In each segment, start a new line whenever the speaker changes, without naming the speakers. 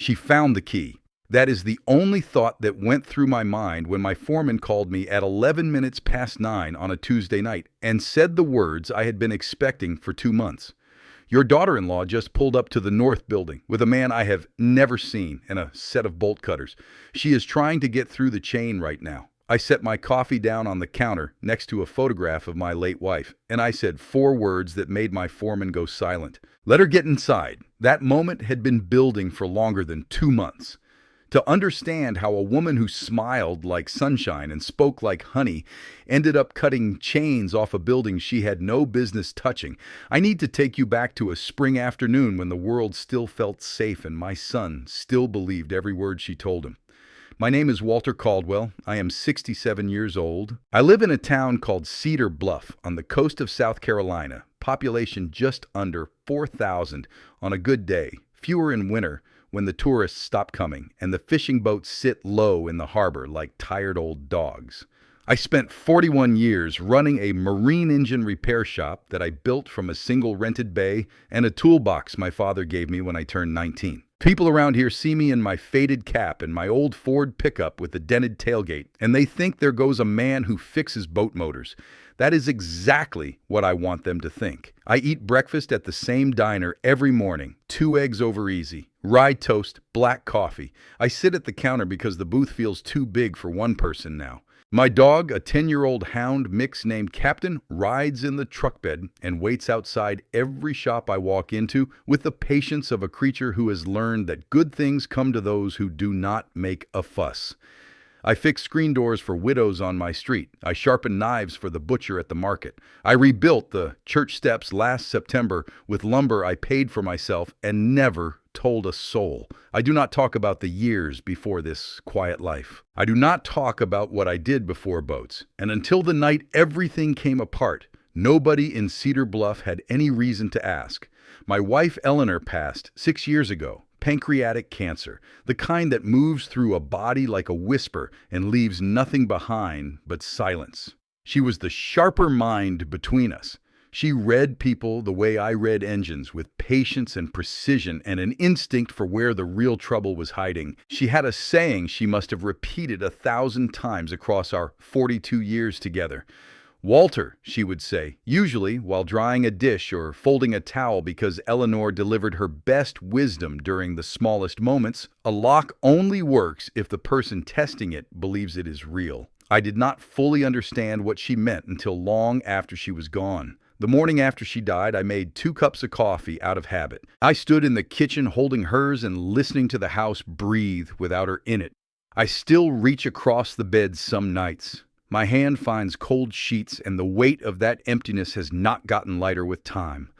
She found the key. That is the only thought that went through my mind when my foreman called me at 11 minutes past 9 on a Tuesday night and said the words I had been expecting for 2 months. Your daughter-in-law just pulled up to the north building with a man I have never seen and a set of bolt cutters. She is trying to get through the chain right now. I set my coffee down on the counter next to a photograph of my late wife, and I said 4 words that made my foreman go silent. Let her get inside. That moment had been building for longer than 2 months. To understand how a woman who smiled like sunshine and spoke like honey ended up cutting chains off a building she had no business touching, I need to take you back to a spring afternoon when the world still felt safe and my son still believed every word she told him. My name is Walter Caldwell. I am 67 years old. I live in a town called Cedar Bluff on the coast of South Carolina. Population just under 4,000 on a good day, fewer in winter when the tourists stop coming and the fishing boats sit low in the harbor like tired old dogs. I spent 41 years running a marine engine repair shop that I built from a single rented bay and a toolbox my father gave me when I turned 19. People around here see me in my faded cap and my old Ford pickup with the dented tailgate, and they think there goes a man who fixes boat motors. That is exactly what I want them to think. I eat breakfast at the same diner every morning, 2 eggs over easy, rye toast, black coffee. I sit at the counter because the booth feels too big for one person now. My dog, a 10-year-old hound mix named Captain, rides in the truck bed and waits outside every shop I walk into with the patience of a creature who has learned that good things come to those who do not make a fuss. I fix screen doors for widows on my street. I sharpen knives for the butcher at the market. I rebuilt the church steps last September with lumber I paid for myself and never told a soul. I do not talk about the years before this quiet life. I do not talk about what I did before boats. And until the night everything came apart, nobody in Cedar Bluff had any reason to ask. My wife Eleanor passed 6 years ago. Pancreatic cancer, the kind that moves through a body like a whisper and leaves nothing behind but silence. She was the sharper mind between us. She read people the way I read engines, with patience and precision and an instinct for where the real trouble was hiding. She had a saying she must have repeated 1,000 times across our 42 years together. Walter, she would say, usually while drying a dish or folding a towel because Eleanor delivered her best wisdom during the smallest moments, a lock only works if the person testing it believes it is real. I did not fully understand what she meant until long after she was gone. The morning after she died, I made 2 cups of coffee out of habit. I stood in the kitchen holding hers and listening to the house breathe without her in it. I still reach across the bed some nights. My hand finds cold sheets, and the weight of that emptiness has not gotten lighter with time.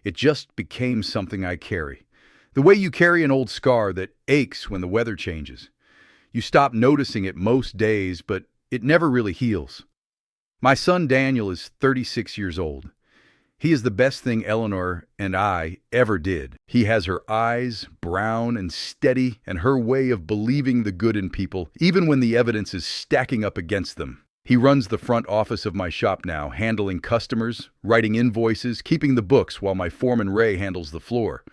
It just became something I carry. The way you carry an old scar that aches when the weather changes. You stop noticing it most days, but it never really heals. My son Daniel is 36 years old. He is the best thing Eleanor and I ever did. He has her eyes, brown and steady, and her way of believing the good in people, even when the evidence is stacking up against them. He runs the front office of my shop now, handling customers, writing invoices, keeping the books while my foreman Ray handles the floor.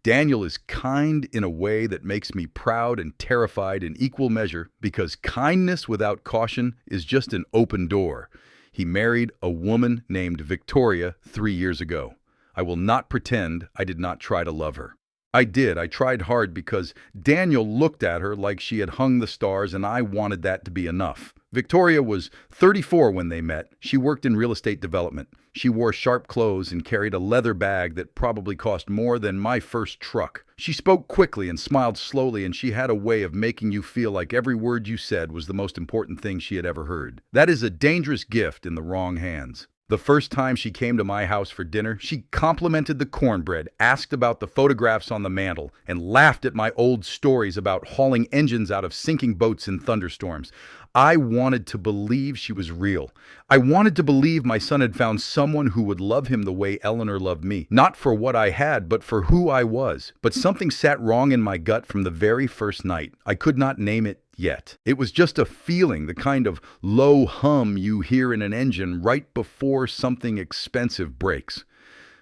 Daniel is kind in a way that makes me proud and terrified in equal measure because kindness without caution is just an open door. He married a woman named Victoria 3 years ago. I will not pretend I did not try to love her. I did. I tried hard because Daniel looked at her like she had hung the stars and I wanted that to be enough. Victoria was 34 when they met. She worked in real estate development. She wore sharp clothes and carried a leather bag that probably cost more than my first truck. She spoke quickly and smiled slowly, and she had a way of making you feel like every word you said was the most important thing she had ever heard. That is a dangerous gift in the wrong hands. The first time she came to my house for dinner, she complimented the cornbread, asked about the photographs on the mantel, and laughed at my old stories about hauling engines out of sinking boats in thunderstorms. I wanted to believe she was real. I wanted to believe my son had found someone who would love him the way Eleanor loved me, not for what I had, but for who I was. But something sat wrong in my gut from the very first night. I could not name it yet. It was just a feeling, the kind of low hum you hear in an engine right before something expensive breaks.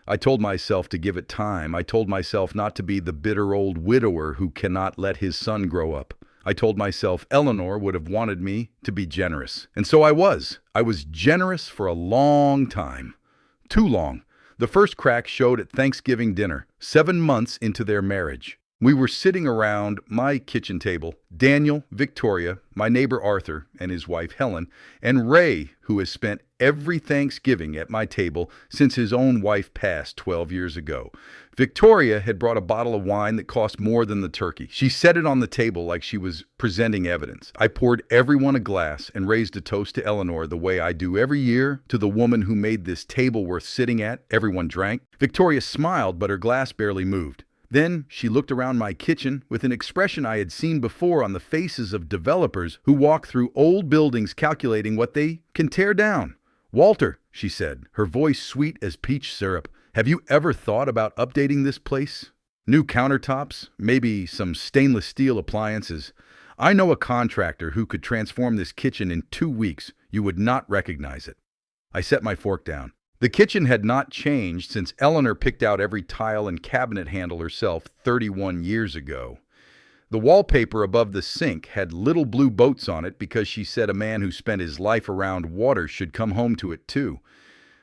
I told myself to give it time. I told myself not to be the bitter old widower who cannot let his son grow up. I told myself Eleanor would have wanted me to be generous. And so I was. I was generous for a long time. Too long. The first crack showed at Thanksgiving dinner, 7 months into their marriage. We were sitting around my kitchen table, Daniel, Victoria, my neighbor Arthur and his wife Helen, and Ray, who has spent every Thanksgiving at my table since his own wife passed 12 years ago. Victoria had brought a bottle of wine that cost more than the turkey. She set it on the table like she was presenting evidence. I poured everyone a glass and raised a toast to Eleanor the way I do every year to the woman who made this table worth sitting at. Everyone drank. Victoria smiled, but her glass barely moved. Then she looked around my kitchen with an expression I had seen before on the faces of developers who walk through old buildings calculating what they can tear down. "Walter," she said, her voice sweet as peach syrup, "have you ever thought about updating this place? New countertops, maybe some stainless steel appliances. I know a contractor who could transform this kitchen in 2 weeks. You would not recognize it." I set my fork down. The kitchen had not changed since Eleanor picked out every tile and cabinet handle herself 31 years ago. The wallpaper above the sink had little blue boats on it because she said a man who spent his life around water should come home to it too.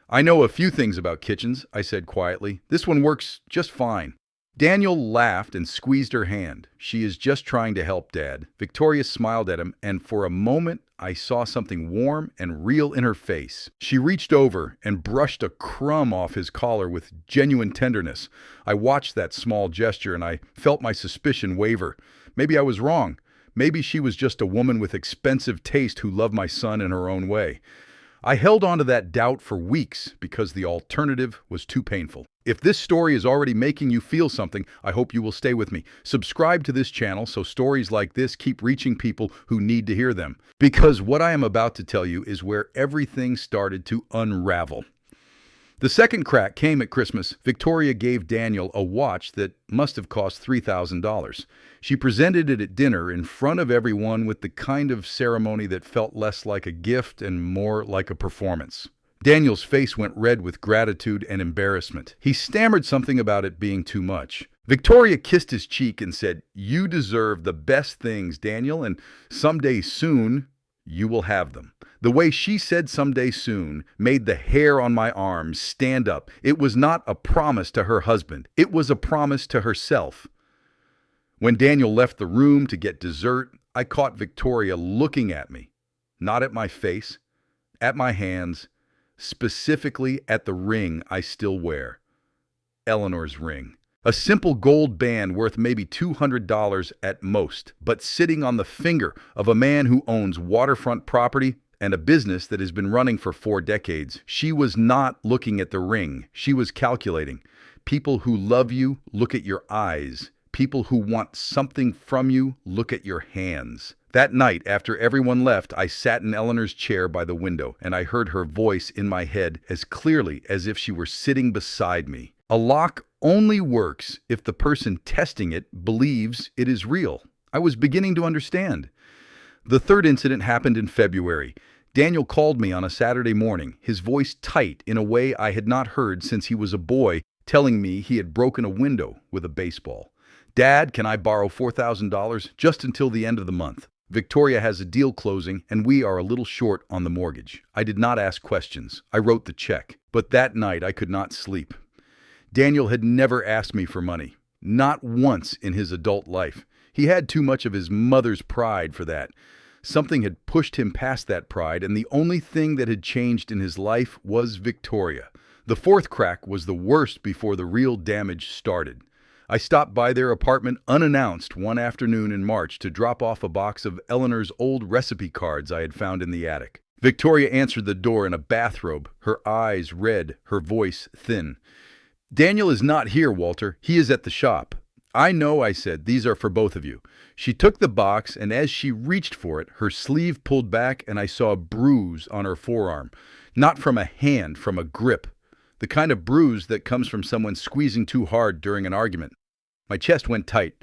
"I know a few things about kitchens," I said quietly. "This one works just fine." Daniel laughed and squeezed her hand. "She is just trying to help, Dad." Victoria smiled at him, and for a moment I saw something warm and real in her face. She reached over and brushed a crumb off his collar with genuine tenderness. I watched that small gesture and I felt my suspicion waver. Maybe I was wrong. Maybe she was just a woman with expensive taste who loved my son in her own way. I held on to that doubt for weeks because the alternative was too painful. If this story is already making you feel something, I hope you will stay with me. Subscribe to this channel so stories like this keep reaching people who need to hear them. Because what I am about to tell you is where everything started to unravel. The second crack came at Christmas. Victoria gave Daniel a watch that must have cost $3,000. She presented it at dinner in front of everyone with the kind of ceremony that felt less like a gift and more like a performance. Daniel's face went red with gratitude and embarrassment. He stammered something about it being too much. Victoria kissed his cheek and said, "You deserve the best things, Daniel, and someday soon you will have them." The way she said "someday soon" made the hair on my arms stand up. It was not a promise to her husband. It was a promise to herself. When Daniel left the room to get dessert, I caught Victoria looking at me. Not at my face, at my hands, specifically at the ring I still wear. Eleanor's ring. A simple gold band worth maybe $200 at most, but sitting on the finger of a man who owns waterfront property and a business that has been running for 4 decades. She was not looking at the ring. She was calculating. People who love you look at your eyes. People who want something from you look at your hands. That night, after everyone left, I sat in Eleanor's chair by the window, and I heard her voice in my head as clearly as if she were sitting beside me. A lock only works if the person testing it believes it is real. I was beginning to understand. The third incident happened in February. Daniel called me on a Saturday morning, his voice tight in a way I had not heard since he was a boy, telling me he had broken a window with a baseball. "Dad, can I borrow $4,000 just until the end of the month? Victoria has a deal closing, and we are a little short on the mortgage." I did not ask questions. I wrote the check. But that night I could not sleep. Daniel had never asked me for money. Not once in his adult life. He had too much of his mother's pride for that. Something had pushed him past that pride, and the only thing that had changed in his life was Victoria. The fourth crack was the worst before the real damage started. I stopped by their apartment unannounced one afternoon in March to drop off a box of Eleanor's old recipe cards I had found in the attic. Victoria answered the door in a bathrobe, her eyes red, her voice thin. "Daniel is not here, Walter. He is at the shop." "I know," I said. "These are for both of you." She took the box, and as she reached for it, her sleeve pulled back and I saw a bruise on her forearm. Not from a hand, from a grip. The kind of bruise that comes from someone squeezing too hard during an argument. My chest went tight.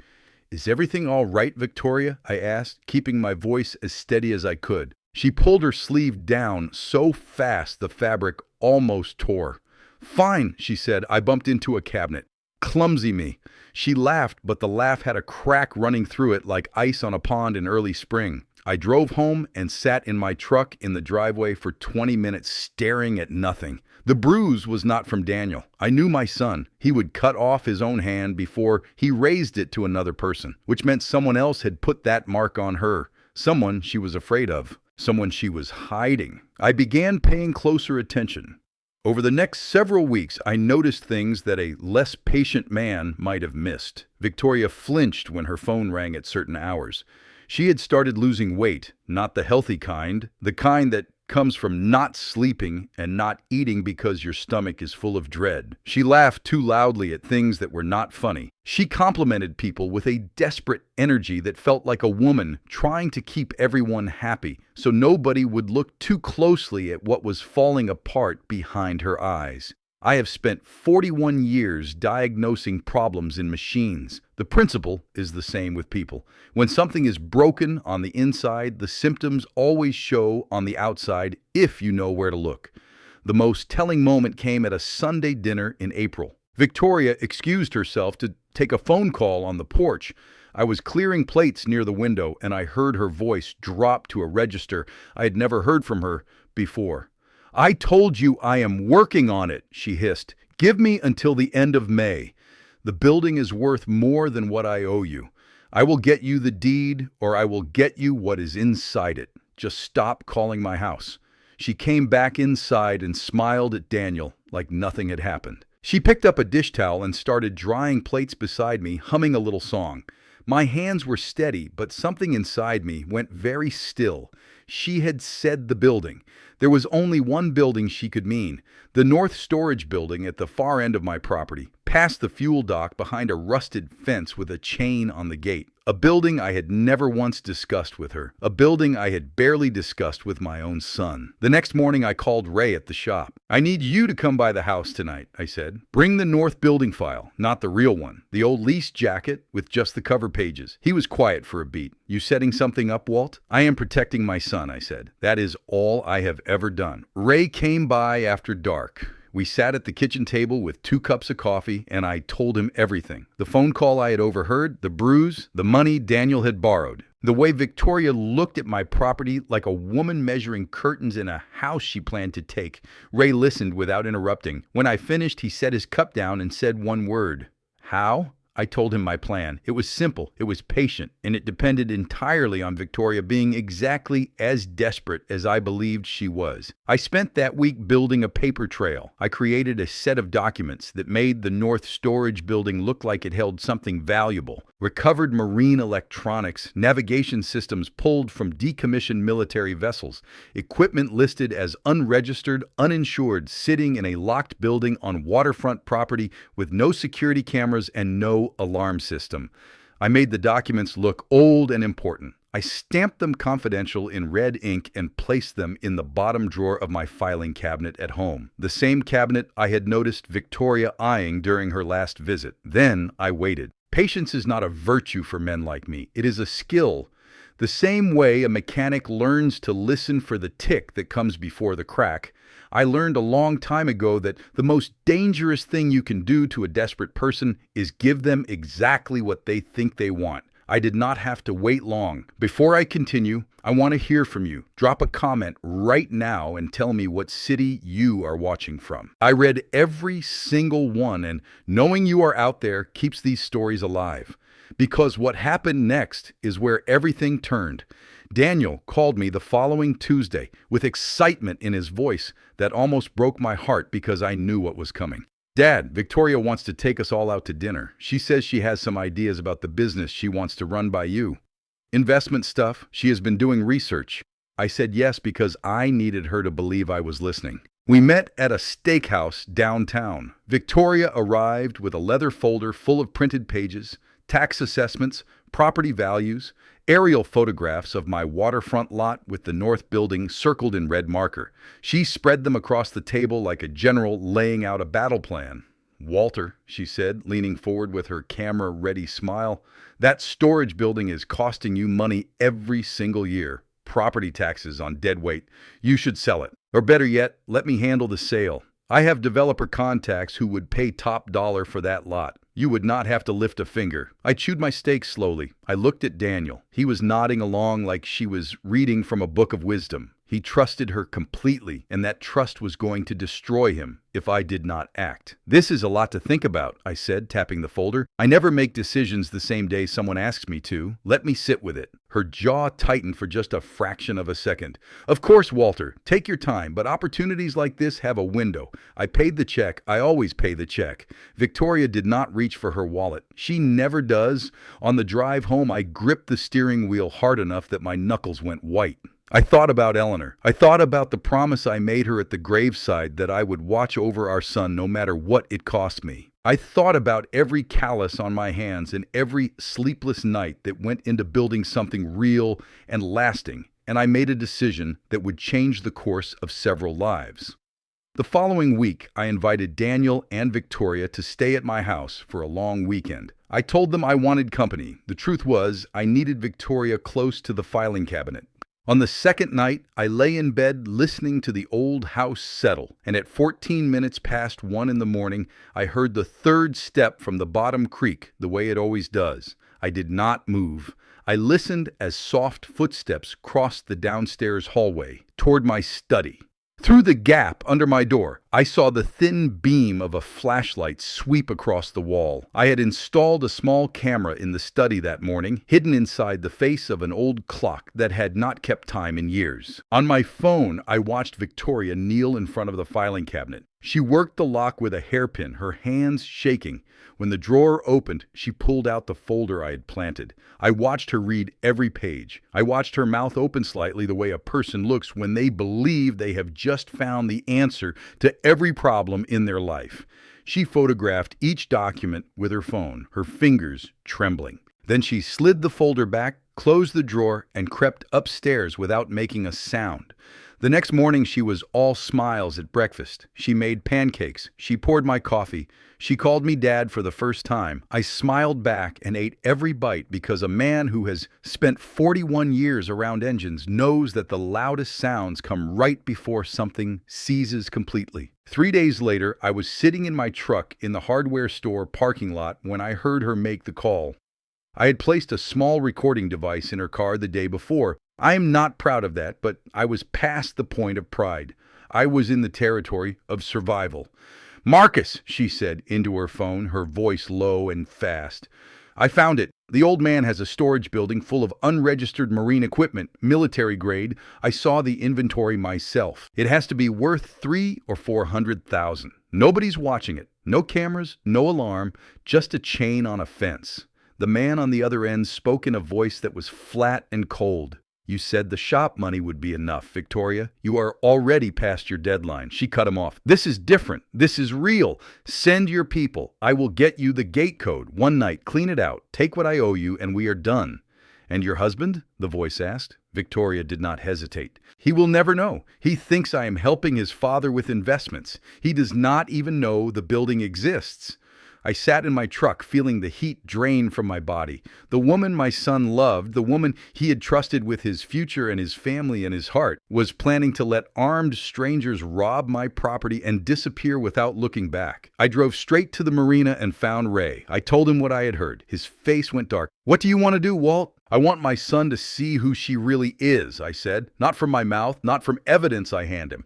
"Is everything all right, Victoria?" I asked, keeping my voice as steady as I could. She pulled her sleeve down so fast the fabric almost tore. Fine, she said. I bumped into a cabinet. Clumsy me. She laughed, but the laugh had a crack running through it like ice on a pond in early spring. I drove home and sat in my truck in the driveway for 20 minutes staring at nothing. The bruise was not from Daniel. I knew my son. He would cut off his own hand before he raised it to another person, which meant someone else had put that mark on her. Someone she was afraid of. Someone she was hiding. I began paying closer attention. Over the next several weeks, I noticed things that a less patient man might have missed. Victoria flinched when her phone rang at certain hours. She had started losing weight, not the healthy kind, the kind that comes from not sleeping and not eating because your stomach is full of dread. She laughed too loudly at things that were not funny. She complimented people with a desperate energy that felt like a woman trying to keep everyone happy, so nobody would look too closely at what was falling apart behind her eyes. I have spent 41 years diagnosing problems in machines. The principle is the same with people. When something is broken on the inside, the symptoms always show on the outside if you know where to look. The most telling moment came at a Sunday dinner in April. Victoria excused herself to take a phone call on the porch. I was clearing plates near the window, and I heard her voice drop to a register I had never heard from her before. "I told you I am working on it," she hissed. "Give me until the end of May. The building is worth more than what I owe you. I will get you the deed, or I will get you what is inside it. Just stop calling my house." She came back inside and smiled at Daniel like nothing had happened. She picked up a dish towel and started drying plates beside me, humming a little song. My hands were steady, but something inside me went very still. She had said the building. There was only one building she could mean. The North Storage Building at the far end of my property, past the fuel dock behind a rusted fence with a chain on the gate. A building I had never once discussed with her. A building I had barely discussed with my own son. The next morning I called Ray at the shop. "I need you to come by the house tonight," I said. "Bring the North Building file, not the real one. The old lease jacket with just the cover pages." He was quiet for a beat. "You setting something up, Walt?" "I am protecting my son," I said. "That is all I have ever done." Ray came by after dark. We sat at the kitchen table with 2 cups of coffee, and I told him everything. The phone call I had overheard, the bruise, the money Daniel had borrowed. The way Victoria looked at my property like a woman measuring curtains in a house she planned to take. Ray listened without interrupting. When I finished, he set his cup down and said one word. "How?" I told him my plan. It was simple, it was patient, and it depended entirely on Victoria being exactly as desperate as I believed she was. I spent that week building a paper trail. I created a set of documents that made the North Storage Building look like it held something valuable. Recovered marine electronics, navigation systems pulled from decommissioned military vessels, equipment listed as unregistered, uninsured, sitting in a locked building on waterfront property with no security cameras and no alarm system. I made the documents look old and important. I stamped them confidential in red ink and placed them in the bottom drawer of my filing cabinet at home, the same cabinet I had noticed Victoria eyeing during her last visit. Then I waited. Patience is not a virtue for men like me. It is a skill. The same way a mechanic learns to listen for the tick that comes before the crack, I learned a long time ago that the most dangerous thing you can do to a desperate person is give them exactly what they think they want. I did not have to wait long. Before I continue, I want to hear from you. Drop a comment right now and tell me what city you are watching from. I read every single one, and knowing you are out there keeps these stories alive. Because what happened next is where everything turned. Daniel called me the following Tuesday with excitement in his voice that almost broke my heart because I knew what was coming. "Dad, Victoria wants to take us all out to dinner. She says she has some ideas about the business she wants to run by you. Investment stuff. She has been doing research." I said yes because I needed her to believe I was listening. We met at a steakhouse downtown. Victoria arrived with a leather folder full of printed pages, tax assessments, property values, aerial photographs of my waterfront lot with the North Building circled in red marker. She spread them across the table like a general laying out a battle plan. "Walter," she said, leaning forward with her camera-ready smile, "that storage building is costing you money every single year. Property taxes on dead weight. You should sell it. Or better yet, let me handle the sale. I have developer contacts who would pay top dollar for that lot. You would not have to lift a finger. I chewed my steak slowly. I looked at Daniel. He was nodding along like she was reading from a book of wisdom. He trusted her completely, and that trust was going to destroy him if I did not act. This is a lot to think about, I said, tapping the folder. I never make decisions the same day someone asks me to. Let me sit with it. Her jaw tightened for just a fraction of a second. Of course, Walter, take your time, but opportunities like this have a window. I paid the check. I always pay the check. Victoria did not reach for her wallet. She never does. On the drive home, I gripped the steering wheel hard enough that my knuckles went white. I thought about Eleanor. I thought about the promise I made her at the graveside that I would watch over our son no matter what it cost me. I thought about every callus on my hands and every sleepless night that went into building something real and lasting, and I made a decision that would change the course of several lives. The following week, I invited Daniel and Victoria to stay at my house for a long weekend. I told them I wanted company. The truth was, I needed Victoria close to the filing cabinet. On the second night, I lay in bed listening to the old house settle, and at 14 minutes past 1 in the morning, I heard the third step from the bottom creak, the way it always does. I did not move. I listened as soft footsteps crossed the downstairs hallway toward my study. Through the gap under my door, I saw the thin beam of a flashlight sweep across the wall. I had installed a small camera in the study that morning, hidden inside the face of an old clock that had not kept time in years. On my phone, I watched Victoria kneel in front of the filing cabinet. She worked the lock with a hairpin, her hands shaking. When the drawer opened, she pulled out the folder I had planted. I watched her read every page. I watched her mouth open slightly the way a person looks when they believe they have just found the answer to every problem in their life. She photographed each document with her phone, her fingers trembling. Then she slid the folder back, closed the drawer, and crept upstairs without making a sound. The next morning she was all smiles at breakfast. She made pancakes. She poured my coffee. She called me Dad for the first time. I smiled back and ate every bite because a man who has spent 41 years around engines knows that the loudest sounds come right before something seizes completely. 3 days later, I was sitting in my truck in the hardware store parking lot when I heard her make the call. I had placed a small recording device in her car the day before. I am not proud of that, but I was past the point of pride. I was in the territory of survival. "Marcus," she said into her phone, her voice low and fast. "I found it. The old man has a storage building full of unregistered marine equipment, military grade. I saw the inventory myself. It has to be worth 300,000 or 400,000. Nobody's watching it. No cameras, no alarm, just a chain on a fence." The man on the other end spoke in a voice that was flat and cold. "You said the shop money would be enough, Victoria. You are already past your deadline." She cut him off. "This is different. This is real. Send your people. I will get you the gate code. One night, clean it out. Take what I owe you, and we are done." "And your husband?" the voice asked. Victoria did not hesitate. "He will never know. He thinks I am helping his father with investments. He does not even know the building exists." I sat in my truck, feeling the heat drain from my body. The woman my son loved, the woman he had trusted with his future and his family and his heart, was planning to let armed strangers rob my property and disappear without looking back. I drove straight to the marina and found Ray. I told him what I had heard. His face went dark. "What do you want to do, Walt?" "I want my son to see who she really is," I said. "Not from my mouth, not from evidence I hand him.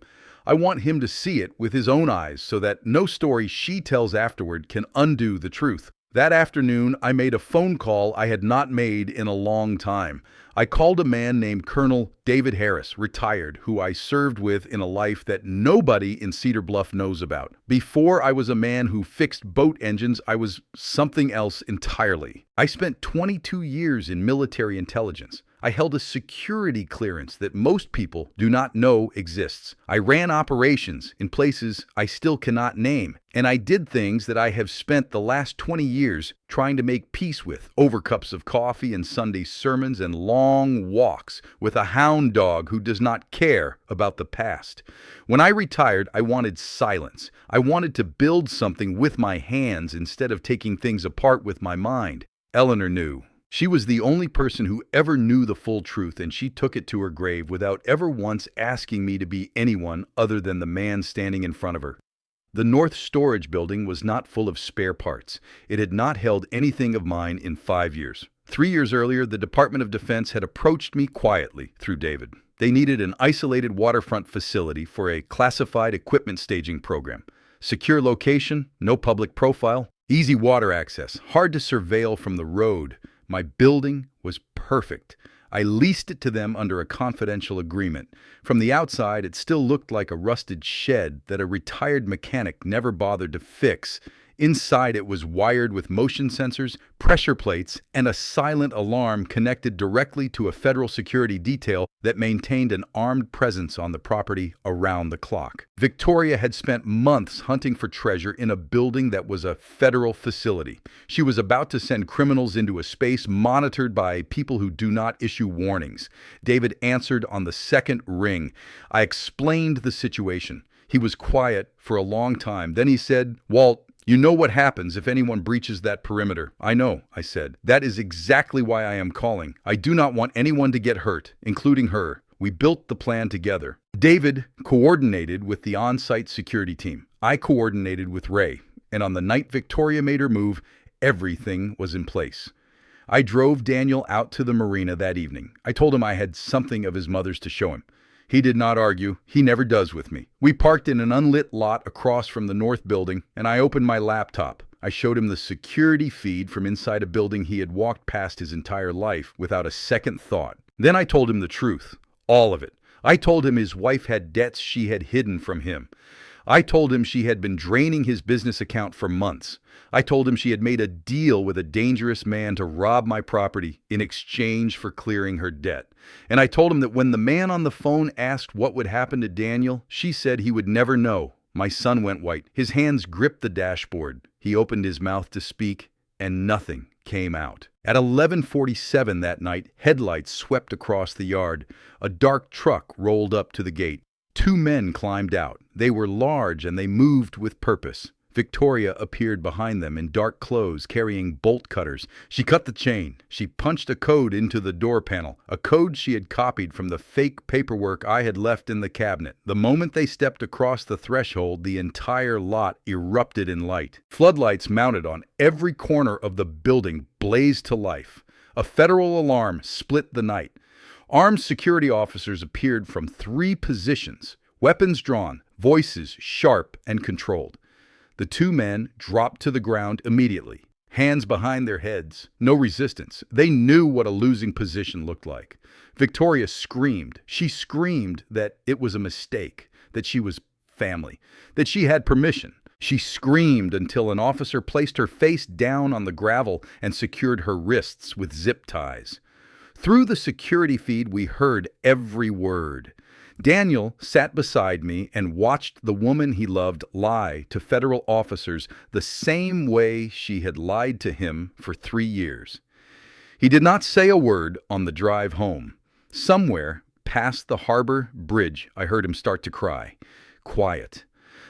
I want him to see it with his own eyes so that no story she tells afterward can undo the truth." That afternoon, I made a phone call I had not made in a long time. I called a man named Colonel David Harris, retired, who I served with in a life that nobody in Cedar Bluff knows about. Before I was a man who fixed boat engines, I was something else entirely. I spent 22 years in military intelligence. I held a security clearance that most people do not know exists. I ran operations in places I still cannot name, and I did things that I have spent the last 20 years trying to make peace with, over cups of coffee and Sunday sermons and long walks with a hound dog who does not care about the past. When I retired, I wanted silence. I wanted to build something with my hands instead of taking things apart with my mind. Eleanor knew. She was the only person who ever knew the full truth, and she took it to her grave without ever once asking me to be anyone other than the man standing in front of her. The North Storage Building was not full of spare parts. It had not held anything of mine in 5 years. 3 years earlier, the Department of Defense had approached me quietly through David. They needed an isolated waterfront facility for a classified equipment staging program. Secure location, no public profile, easy water access, hard to surveil from the road. My building was perfect. I leased it to them under a confidential agreement. From the outside, it still looked like a rusted shed that a retired mechanic never bothered to fix. Inside, it was wired with motion sensors, pressure plates, and a silent alarm connected directly to a federal security detail that maintained an armed presence on the property around the clock. Victoria had spent months hunting for treasure in a building that was a federal facility. She was about to send criminals into a space monitored by people who do not issue warnings. David answered on the second ring. I explained the situation. He was quiet for a long time. Then he said, "Walt, you know what happens if anyone breaches that perimeter." "I know," I said. "That is exactly why I am calling. I do not want anyone to get hurt, including her." We built the plan together. David coordinated with the on-site security team. I coordinated with Ray. And on the night Victoria made her move, everything was in place. I drove Daniel out to the marina that evening. I told him I had something of his mother's to show him. He did not argue. He never does with me. We parked in an unlit lot across from the north building, and I opened my laptop. I showed him the security feed from inside a building he had walked past his entire life without a second thought. Then I told him the truth. All of it. I told him his wife had debts she had hidden from him. I told him she had been draining his business account for months. I told him she had made a deal with a dangerous man to rob my property in exchange for clearing her debt. And I told him that when the man on the phone asked what would happen to Daniel, she said he would never know. My son went white. His hands gripped the dashboard. He opened his mouth to speak, and nothing came out. At 11:47 that night, headlights swept across the yard. A dark truck rolled up to the gate. 2 men climbed out. They were large and they moved with purpose. Victoria appeared behind them in dark clothes, carrying bolt cutters. She cut the chain. She punched a code into the door panel, a code she had copied from the fake paperwork I had left in the cabinet. The moment they stepped across the threshold, the entire lot erupted in light. Floodlights mounted on every corner of the building blazed to life. A federal alarm split the night. Armed security officers appeared from 3 positions, weapons drawn, voices sharp and controlled. The 2 men dropped to the ground immediately, hands behind their heads, no resistance. They knew what a losing position looked like. Victoria screamed. She screamed that it was a mistake, that she was family, that she had permission. She screamed until an officer placed her face down on the gravel and secured her wrists with zip ties. Through the security feed, we heard every word. Daniel sat beside me and watched the woman he loved lie to federal officers the same way she had lied to him for 3 years. He did not say a word on the drive home. Somewhere past the harbor bridge, I heard him start to cry. Quiet.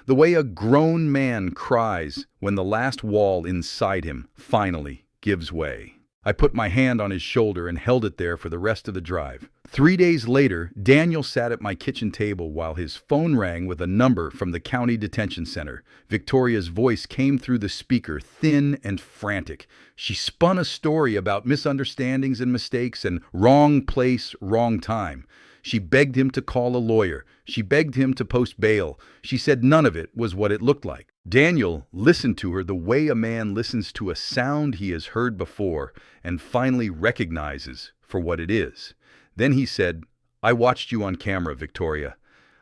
The way a grown man cries when the last wall inside him finally gives way. I put my hand on his shoulder and held it there for the rest of the drive. 3 days later, Daniel sat at my kitchen table while his phone rang with a number from the county detention center. Victoria's voice came through the speaker, thin and frantic. She spun a story about misunderstandings and mistakes and wrong place, wrong time. She begged him to call a lawyer. She begged him to post bail. She said none of it was what it looked like. Daniel listened to her the way a man listens to a sound he has heard before and finally recognizes for what it is. Then he said, "I watched you on camera, Victoria.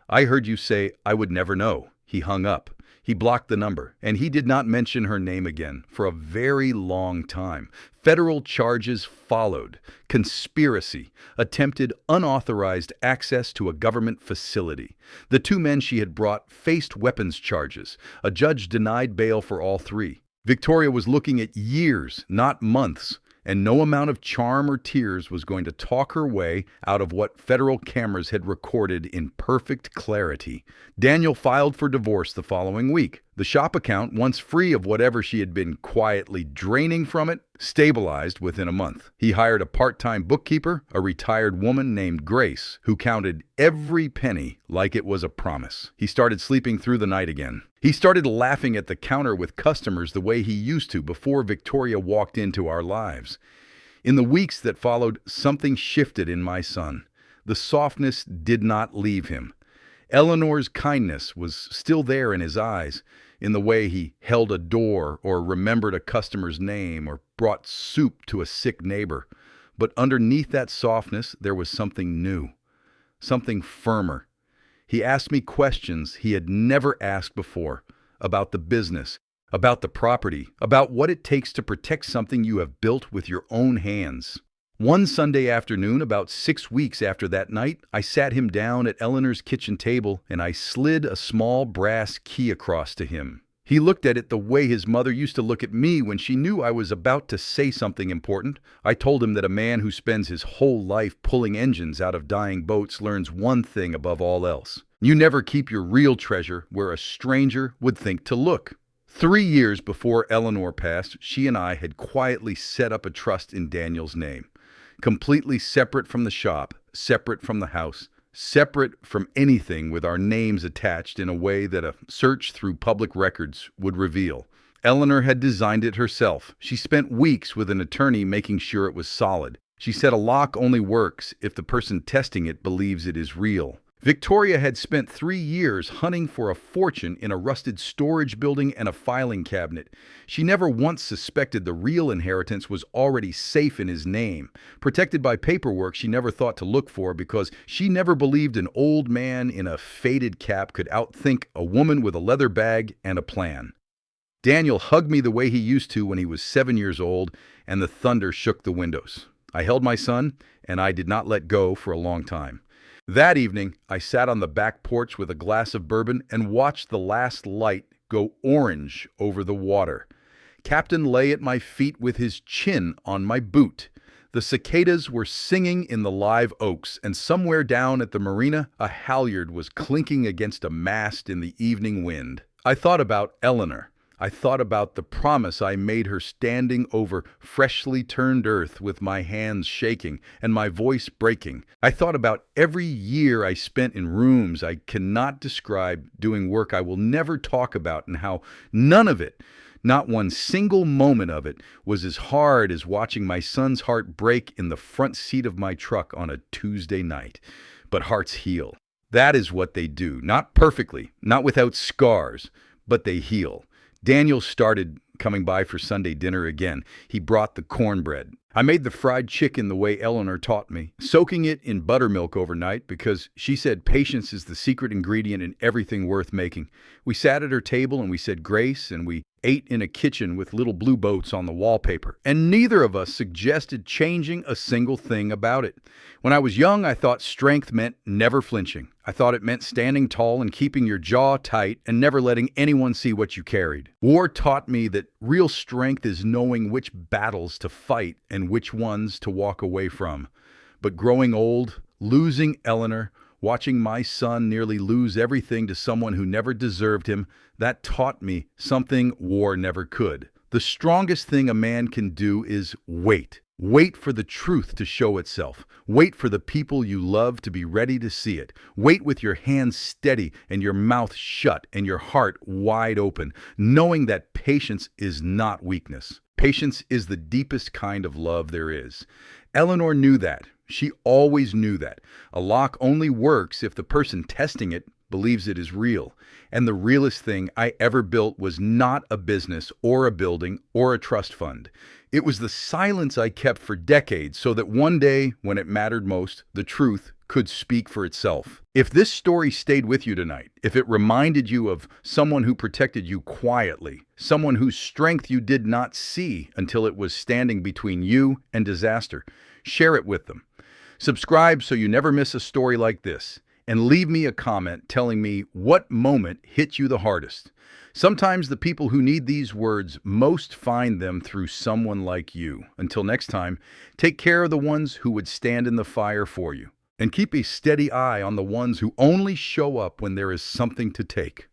I heard you say I would never know." He hung up. He blocked the number, and he did not mention her name again for a very long time. Federal charges followed. Conspiracy, attempted unauthorized access to a government facility. The 2 men she had brought faced weapons charges. A judge denied bail for all 3. Victoria was looking at years, not months, and no amount of charm or tears was going to talk her way out of what federal cameras had recorded in perfect clarity. Daniel filed for divorce the following week. The shop account, once free of whatever she had been quietly draining from it, stabilized within a month. He hired a part-time bookkeeper, a retired woman named Grace, who counted every penny like it was a promise. He started sleeping through the night again. He started laughing at the counter with customers the way he used to before Victoria walked into our lives. In the weeks that followed, something shifted in my son. The softness did not leave him. Eleanor's kindness was still there in his eyes, in the way he held a door or remembered a customer's name or brought soup to a sick neighbor. But underneath that softness, there was something new, something firmer. He asked me questions he had never asked before, about the business, about the property, about what it takes to protect something you have built with your own hands. One Sunday afternoon, about 6 weeks after that night, I sat him down at Eleanor's kitchen table and I slid a small brass key across to him. He looked at it the way his mother used to look at me when she knew I was about to say something important. I told him that a man who spends his whole life pulling engines out of dying boats learns one thing above all else. You never keep your real treasure where a stranger would think to look. 3 years before Eleanor passed, she and I had quietly set up a trust in Daniel's name. Completely separate from the shop, separate from the house, separate from anything with our names attached in a way that a search through public records would reveal. Eleanor had designed it herself. She spent weeks with an attorney making sure it was solid. She said a lock only works if the person testing it believes it is real. Victoria had spent 3 years hunting for a fortune in a rusted storage building and a filing cabinet. She never once suspected the real inheritance was already safe in his name, protected by paperwork she never thought to look for because she never believed an old man in a faded cap could outthink a woman with a leather bag and a plan. Daniel hugged me the way he used to when he was 7 years old, and the thunder shook the windows. I held my son, and I did not let go for a long time. That evening, I sat on the back porch with a glass of bourbon and watched the last light go orange over the water. Captain lay at my feet with his chin on my boot. The cicadas were singing in the live oaks, and somewhere down at the marina, a halyard was clinking against a mast in the evening wind. I thought about Eleanor. I thought about the promise I made her standing over freshly turned earth with my hands shaking and my voice breaking. I thought about every year I spent in rooms I cannot describe doing work I will never talk about and how none of it, not one single moment of it, was as hard as watching my son's heart break in the front seat of my truck on a Tuesday night. But hearts heal. That is what they do. Not perfectly, not without scars, but they heal. Daniel started coming by for Sunday dinner again. He brought the cornbread. I made the fried chicken the way Eleanor taught me, soaking it in buttermilk overnight because she said patience is the secret ingredient in everything worth making. We sat at her table and we said grace, and we ate in a kitchen with little blue boats on the wallpaper. And neither of us suggested changing a single thing about it. When I was young, I thought strength meant never flinching. I thought it meant standing tall and keeping your jaw tight and never letting anyone see what you carried. War taught me that real strength is knowing which battles to fight and which ones to walk away from. But growing old, losing Eleanor, watching my son nearly lose everything to someone who never deserved him, that taught me something war never could. The strongest thing a man can do is wait. Wait for the truth to show itself. Wait for the people you love to be ready to see it. Wait with your hands steady and your mouth shut and your heart wide open, knowing that patience is not weakness. Patience is the deepest kind of love there is. Eleanor knew that. She always knew that. A lock only works if the person testing it believes it is real. And the realest thing I ever built was not a business or a building or a trust fund. It was the silence I kept for decades so that one day, when it mattered most, the truth could speak for itself. If this story stayed with you tonight, if it reminded you of someone who protected you quietly, someone whose strength you did not see until it was standing between you and disaster, share it with them. Subscribe so you never miss a story like this. And leave me a comment telling me what moment hit you the hardest. Sometimes the people who need these words most find them through someone like you. Until next time, take care of the ones who would stand in the fire for you. And keep a steady eye on the ones who only show up when there is something to take.